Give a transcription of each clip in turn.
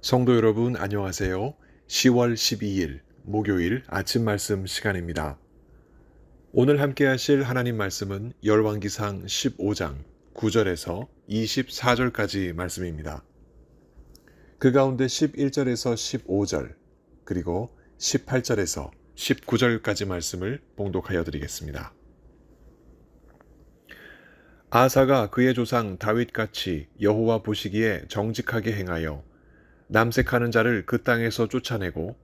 성도 여러분 안녕하세요. 10월 12일 목요일 아침 말씀 시간입니다. 오늘 함께 하실 하나님 말씀은 열왕기상 15장 9절에서 24절까지 말씀입니다. 그 가운데 11절에서 15절 그리고 18절에서 19절까지 말씀을 봉독하여 드리겠습니다. 아사가 그의 조상 다윗같이 여호와 보시기에 정직하게 행하여 남색하는 자를 그 땅에서 쫓아내고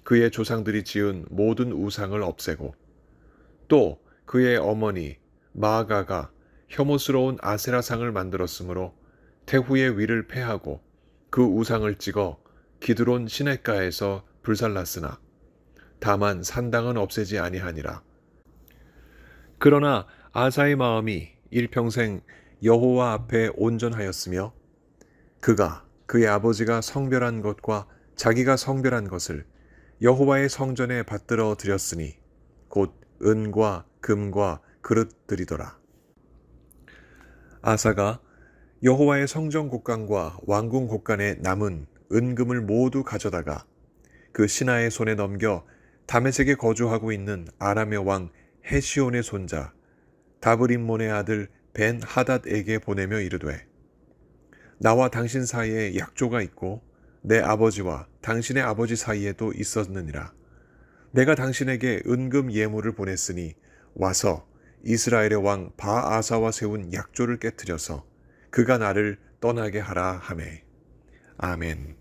그의 조상들이 지은 모든 우상을 없애고 또 그의 어머니 마아가가 혐오스러운 아세라상을 만들었으므로 태후의 위를 패하고 그 우상을 찍어 기드론 시냇가에서 불살랐으나 다만 산당은 없애지 아니하니라. 그러나 아사의 마음이 일평생 여호와 앞에 온전하였으며 그가 그의 아버지가 성별한 것과 자기가 성별한 것을 여호와의 성전에 받들어 드렸으니 곧 은과 금과 그릇들이더라. 아사가 여호와의 성전 곳간과 왕궁 곳간에 남은 은금을 모두 가져다가 그 신하의 손에 넘겨 다메섹에 거주하고 있는 아람의 왕 헤시온의 손자 다브림몬의 아들 벤 하닷에게 보내며 이르되 나와 당신 사이에 약조가 있고 내 아버지와 당신의 아버지 사이에도 있었느니라. 내가 당신에게 은금 예물을 보냈으니 와서 이스라엘의 왕 바아사와 세운 약조를 깨뜨려서 그가 나를 떠나게 하라 하매. 아멘.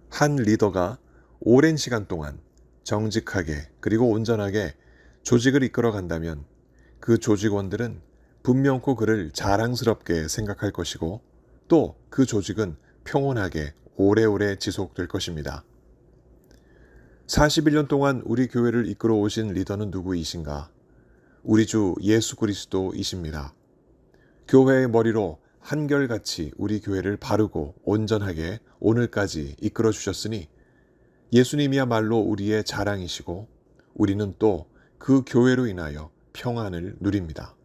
한 리더가 오랜 시간 동안 정직하게 그리고 온전하게 조직을 이끌어 간다면 그 조직원들은 분명코 그를 자랑스럽게 생각할 것이고 또 그 조직은 평온하게 오래오래 지속될 것입니다. 41년 동안 우리 교회를 이끌어 오신 리더는 누구이신가? 우리 주 예수 그리스도이십니다. 교회의 머리로 한결같이 우리 교회를 바르고 온전하게 오늘까지 이끌어 주셨으니 예수님이야말로 우리의 자랑이시고 우리는 또 그 교회로 인하여 평안을 누립니다.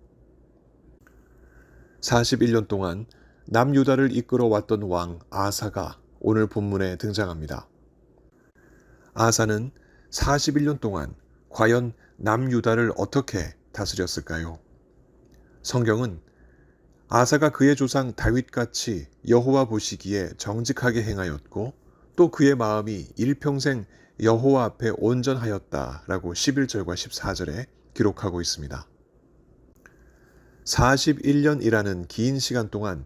41년 동안 남유다를 이끌어 왔던 왕 아사가 오늘 본문에 등장합니다. 아사는 41년 동안 과연 남유다를 어떻게 다스렸을까요? 성경은 아사가 그의 조상 다윗같이 여호와 보시기에 정직하게 행하였고 또 그의 마음이 일평생 여호와 앞에 온전하였다라고 11절과 14절에 기록하고 있습니다. 41년이라는 긴 시간 동안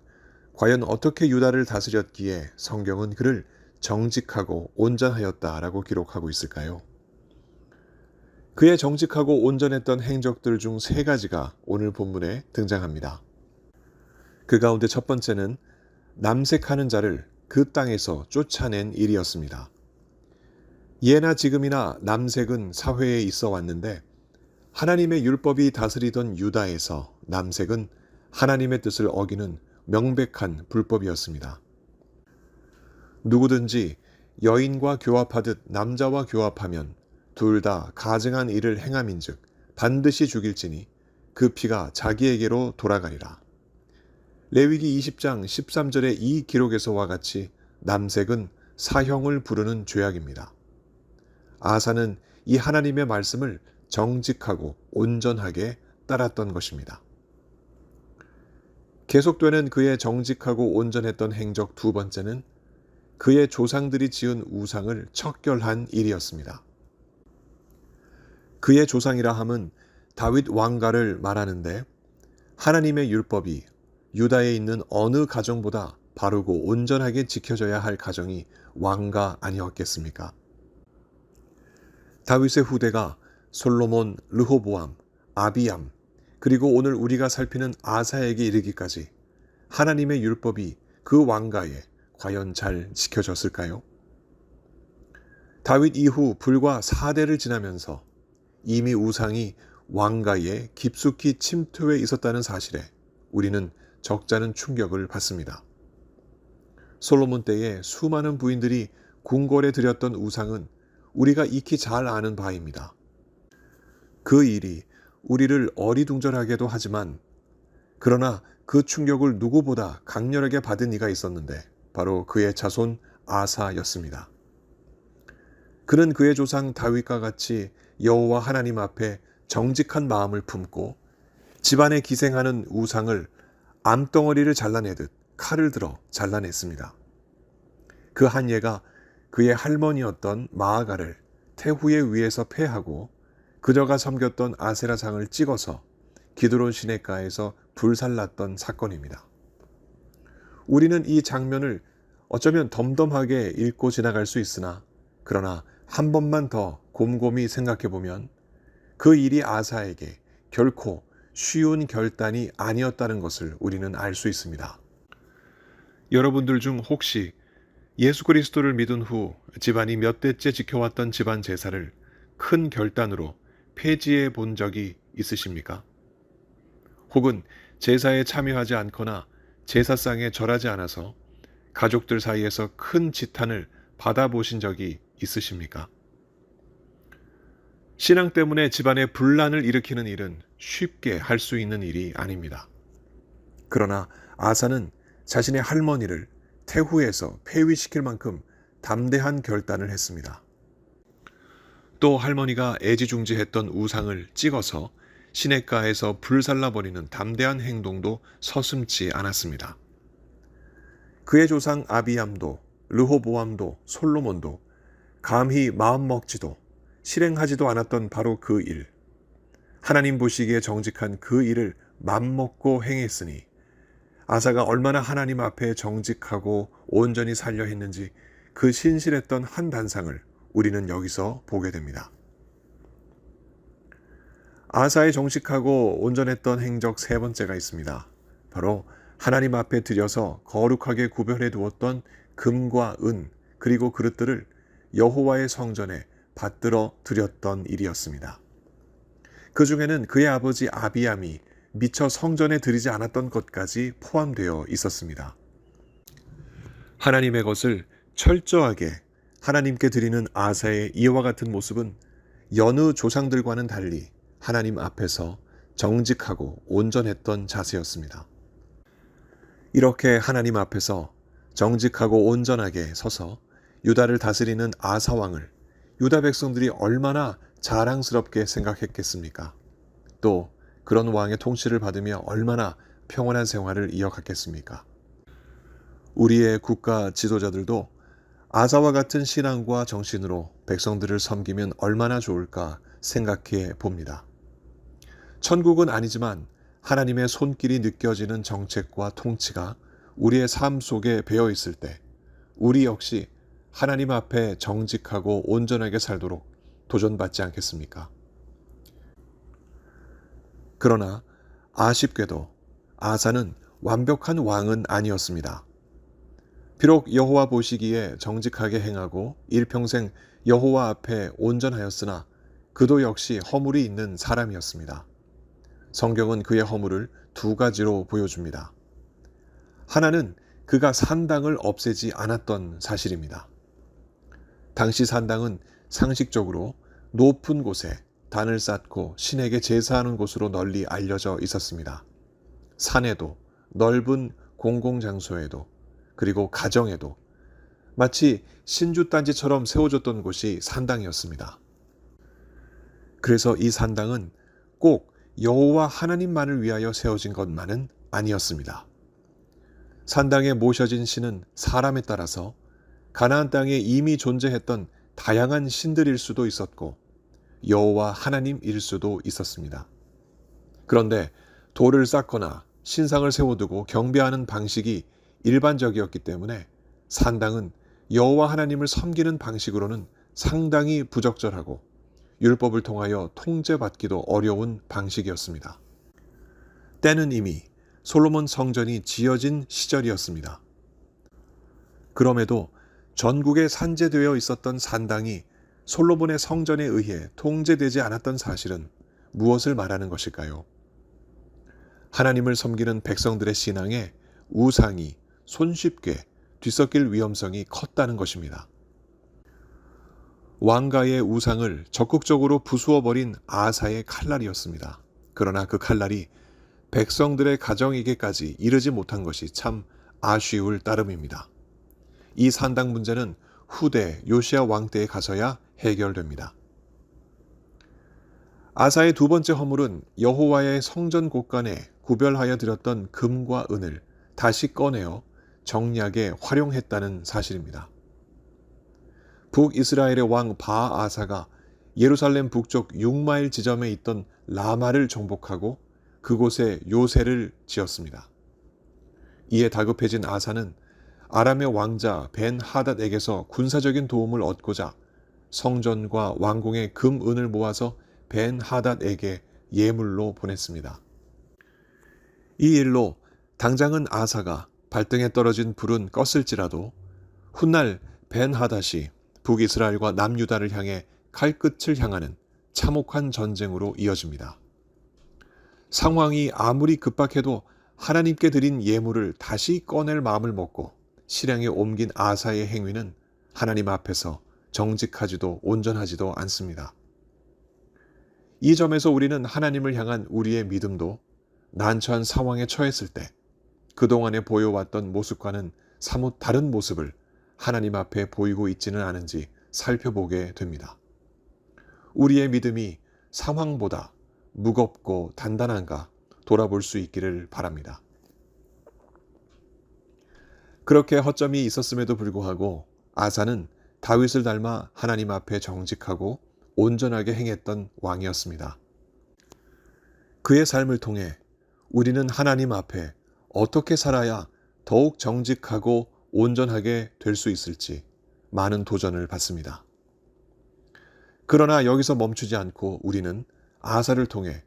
과연 어떻게 유다를 다스렸기에 성경은 그를 정직하고 온전하였다라고 기록하고 있을까요? 그의 정직하고 온전했던 행적들 중 세 가지가 오늘 본문에 등장합니다. 그 가운데 첫 번째는 남색하는 자를 그 땅에서 쫓아낸 일이었습니다. 예나 지금이나 남색은 사회에 있어 왔는데 하나님의 율법이 다스리던 유다에서 남색은 하나님의 뜻을 어기는 명백한 불법이었습니다. 누구든지 여인과 교합하듯 남자와 교합하면 둘 다 가증한 일을 행함인즉 반드시 죽일지니 그 피가 자기에게로 돌아가리라. 레위기 20장 13절의 이 기록에서와 같이 남색은 사형을 부르는 죄악입니다. 아사는 이 하나님의 말씀을 정직하고 온전하게 따랐던 것입니다. 계속되는 그의 정직하고 온전했던 행적 두 번째는 그의 조상들이 지은 우상을 척결한 일이었습니다. 그의 조상이라 함은 다윗 왕가를 말하는데 하나님의 율법이 유다에 있는 어느 가정보다 바르고 온전하게 지켜져야 할 가정이 왕가 아니었겠습니까? 다윗의 후대가 솔로몬, 르호보암, 아비암, 그리고 오늘 우리가 살피는 아사에게 이르기까지 하나님의 율법이 그 왕가에 과연 잘 지켜졌을까요? 다윗 이후 불과 4대를 지나면서 이미 우상이 왕가에 깊숙이 침투해 있었다는 사실에 우리는 적잖은 충격을 받습니다. 솔로몬 때에 수많은 부인들이 궁궐에 드렸던 우상은 우리가 익히 잘 아는 바입니다. 그 일이 우리를 어리둥절하게도 하지만 그러나 그 충격을 누구보다 강렬하게 받은 이가 있었는데 바로 그의 자손 아사였습니다. 그는 그의 조상 다윗과 같이 여호와 하나님 앞에 정직한 마음을 품고 집안에 기생하는 우상을 암덩어리를 잘라내듯 칼을 들어 잘라냈습니다. 그 한 예가 그의 할머니였던 마아가를 태후의 위에서 패하고 그녀가 섬겼던 아세라상을 찍어서 기드론 시냇가에서 불살랐던 사건입니다. 우리는 이 장면을 어쩌면 덤덤하게 읽고 지나갈 수 있으나 그러나 한 번만 더 곰곰이 생각해 보면 그 일이 아사에게 결코 쉬운 결단이 아니었다는 것을 우리는 알 수 있습니다. 여러분들 중 혹시 예수 그리스도를 믿은 후 집안이 몇 대째 지켜왔던 집안 제사를 큰 결단으로 폐지해 본 적이 있으십니까? 혹은 제사에 참여하지 않거나 제사상에 절하지 않아서 가족들 사이에서 큰 지탄을 받아보신 적이 있으십니까? 신앙 때문에 집안에 분란을 일으키는 일은 쉽게 할 수 있는 일이 아닙니다. 그러나 아사는 자신의 할머니를 태후에서 폐위시킬 만큼 담대한 결단을 했습니다. 또 할머니가 애지중지했던 우상을 찍어서 시냇가에서 불살라버리는 담대한 행동도 서슴지 않았습니다. 그의 조상 아비암도 르호보암도 솔로몬도 감히 마음먹지도 실행하지도 않았던 바로 그 일, 하나님 보시기에 정직한 그 일을 맘먹고 행했으니 아사가 얼마나 하나님 앞에 정직하고 온전히 살려 했는지 그 신실했던 한 단상을 우리는 여기서 보게 됩니다. 아사의 정직하고 온전했던 행적 세 번째가 있습니다. 바로 하나님 앞에 들여서 거룩하게 구별해 두었던 금과 은 그리고 그릇들을 여호와의 성전에 받들어 드렸던 일이었습니다. 그 중에는 그의 아버지 아비암이 미처 성전에 들이지 않았던 것까지 포함되어 있었습니다. 하나님의 것을 철저하게 하나님께 드리는 아사의 이와 같은 모습은 여느 조상들과는 달리 하나님 앞에서 정직하고 온전했던 자세였습니다. 이렇게 하나님 앞에서 정직하고 온전하게 서서 유다를 다스리는 아사 왕을 유다 백성들이 얼마나 자랑스럽게 생각했겠습니까? 또 그런 왕의 통치를 받으며 얼마나 평온한 생활을 이어갔겠습니까? 우리의 국가 지도자들도 아사와 같은 신앙과 정신으로 백성들을 섬기면 얼마나 좋을까 생각해 봅니다. 천국은 아니지만 하나님의 손길이 느껴지는 정책과 통치가 우리의 삶 속에 배어 있을 때 우리 역시 하나님 앞에 정직하고 온전하게 살도록 도전받지 않겠습니까? 그러나 아쉽게도 아사는 완벽한 왕은 아니었습니다. 비록 여호와 보시기에 정직하게 행하고 일평생 여호와 앞에 온전하였으나 그도 역시 허물이 있는 사람이었습니다. 성경은 그의 허물을 두 가지로 보여줍니다. 하나는 그가 산당을 없애지 않았던 사실입니다. 당시 산당은 상식적으로 높은 곳에 단을 쌓고 신에게 제사하는 곳으로 널리 알려져 있었습니다. 산에도 넓은 공공장소에도 그리고 가정에도 마치 신주단지처럼 세워졌던 곳이 산당이었습니다. 그래서 이 산당은 꼭 여호와 하나님만을 위하여 세워진 것만은 아니었습니다. 산당에 모셔진 신은 사람에 따라서 가나안 땅에 이미 존재했던 다양한 신들일 수도 있었고 여호와 하나님일 수도 있었습니다. 그런데 돌을 쌓거나 신상을 세워두고 경배하는 방식이 일반적이었기 때문에 산당은 여호와 하나님을 섬기는 방식으로는 상당히 부적절하고 율법을 통하여 통제받기도 어려운 방식이었습니다. 때는 이미 솔로몬 성전이 지어진 시절이었습니다. 그럼에도 전국에 산재되어 있었던 산당이 솔로몬의 성전에 의해 통제되지 않았던 사실은 무엇을 말하는 것일까요? 하나님을 섬기는 백성들의 신앙에 우상이 손쉽게 뒤섞일 위험성이 컸다는 것입니다. 왕가의 우상을 적극적으로 부수어버린 아사의 칼날이었습니다. 그러나 그 칼날이 백성들의 가정에게까지 이르지 못한 것이 참 아쉬울 따름입니다. 이 산당 문제는 후대 요시야 왕 때에 가서야 해결됩니다. 아사의 두 번째 허물은 여호와의 성전 곳간에 구별하여 드렸던 금과 은을 다시 꺼내어 정략에 활용했다는 사실입니다. 북이스라엘의 왕 바아사가 예루살렘 북쪽 6마일 지점에 있던 라마를 정복하고 그곳에 요새를 지었습니다. 이에 다급해진 아사는 아람의 왕자 벤 하닷에게서 군사적인 도움을 얻고자 성전과 왕궁의 금, 은을 모아서 벤 하닷에게 예물로 보냈습니다. 이 일로 당장은 아사가 발등에 떨어진 불은 껐을지라도 훗날 벤 하닷이 북이스라엘과 남유다를 향해 칼끝을 향하는 참혹한 전쟁으로 이어집니다. 상황이 아무리 급박해도 하나님께 드린 예물을 다시 꺼낼 마음을 먹고 실행에 옮긴 아사의 행위는 하나님 앞에서 정직하지도 온전하지도 않습니다. 이 점에서 우리는 하나님을 향한 우리의 믿음도 난처한 상황에 처했을 때 그동안에 보여왔던 모습과는 사뭇 다른 모습을 하나님 앞에 보이고 있지는 않은지 살펴보게 됩니다. 우리의 믿음이 상황보다 무겁고 단단한가 돌아볼 수 있기를 바랍니다. 그렇게 허점이 있었음에도 불구하고 아사는 다윗을 닮아 하나님 앞에 정직하고 온전하게 행했던 왕이었습니다. 그의 삶을 통해 우리는 하나님 앞에 어떻게 살아야 더욱 정직하고 온전하게 될 수 있을지 많은 도전을 받습니다. 그러나 여기서 멈추지 않고 우리는 아사를 통해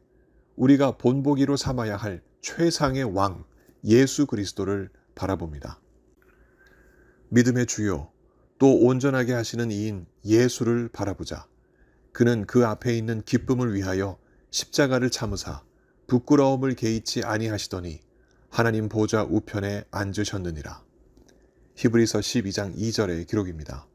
우리가 본보기로 삼아야 할 최상의 왕 예수 그리스도를 바라봅니다. 믿음의 주요 또 온전하게 하시는 이인 예수를 바라보자. 그는 그 앞에 있는 기쁨을 위하여 십자가를 참으사 부끄러움을 개의치 아니하시더니 하나님 보좌 우편에 앉으셨느니라. 히브리서 12장 2절의 기록입니다.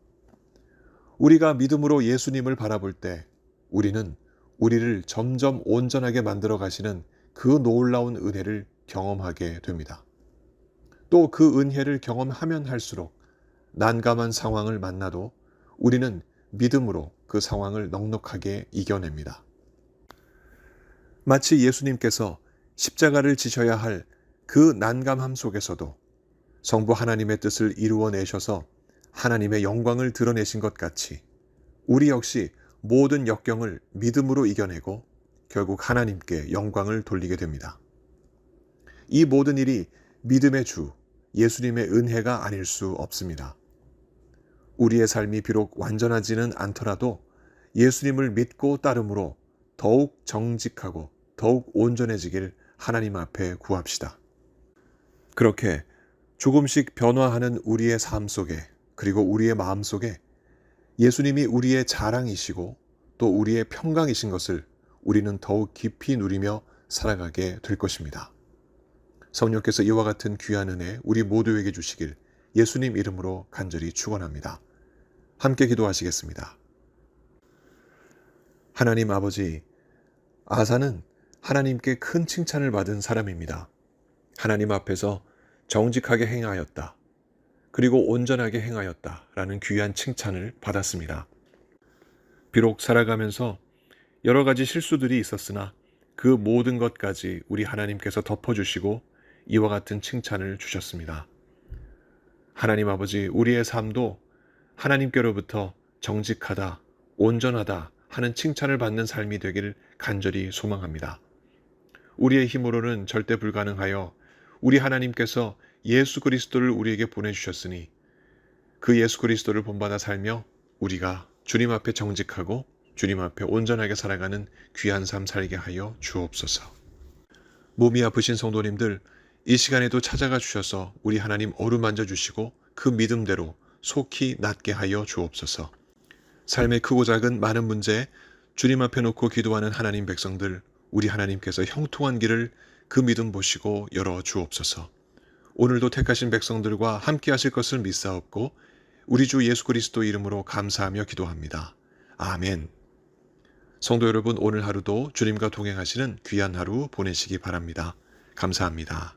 우리가 믿음으로 예수님을 바라볼 때 우리는 우리를 점점 온전하게 만들어 가시는 그 놀라운 은혜를 경험하게 됩니다. 또 그 은혜를 경험하면 할수록 난감한 상황을 만나도 우리는 믿음으로 그 상황을 넉넉하게 이겨냅니다. 마치 예수님께서 십자가를 지셔야 할 그 난감함 속에서도 성부 하나님의 뜻을 이루어내셔서 하나님의 영광을 드러내신 것 같이 우리 역시 모든 역경을 믿음으로 이겨내고 결국 하나님께 영광을 돌리게 됩니다. 이 모든 일이 믿음의 주, 예수님의 은혜가 아닐 수 없습니다. 우리의 삶이 비록 완전하지는 않더라도 예수님을 믿고 따름으로 더욱 정직하고 더욱 온전해지길 하나님 앞에 구합시다. 그렇게 조금씩 변화하는 우리의 삶 속에 그리고 우리의 마음 속에 예수님이 우리의 자랑이시고 또 우리의 평강이신 것을 우리는 더욱 깊이 누리며 살아가게 될 것입니다. 성령께서 이와 같은 귀한 은혜 우리 모두에게 주시길 예수님 이름으로 간절히 축원합니다. 함께 기도하시겠습니다. 하나님 아버지, 아사는 하나님께 큰 칭찬을 받은 사람입니다. 하나님 앞에서 정직하게 행하였다. 그리고 온전하게 행하였다. 라는 귀한 칭찬을 받았습니다. 비록 살아가면서 여러 가지 실수들이 있었으나 그 모든 것까지 우리 하나님께서 덮어주시고 이와 같은 칭찬을 주셨습니다. 하나님 아버지, 우리의 삶도 하나님께로부터 정직하다, 온전하다 하는 칭찬을 받는 삶이 되기를 간절히 소망합니다. 우리의 힘으로는 절대 불가능하여 우리 하나님께서 예수 그리스도를 우리에게 보내주셨으니 그 예수 그리스도를 본받아 살며 우리가 주님 앞에 정직하고 주님 앞에 온전하게 살아가는 귀한 삶 살게 하여 주옵소서. 몸이 아프신 성도님들, 이 시간에도 찾아가 주셔서 우리 하나님 어루만져 주시고 그 믿음대로 속히 낫게 하여 주옵소서. 삶의 크고 작은 많은 문제에 주님 앞에 놓고 기도하는 하나님 백성들, 우리 하나님께서 형통한 길을 그 믿음 보시고 열어 주옵소서. 오늘도 택하신 백성들과 함께 하실 것을 믿사옵고 우리 주 예수 그리스도 이름으로 감사하며 기도합니다. 아멘. 성도 여러분, 오늘 하루도 주님과 동행하시는 귀한 하루 보내시기 바랍니다. 감사합니다.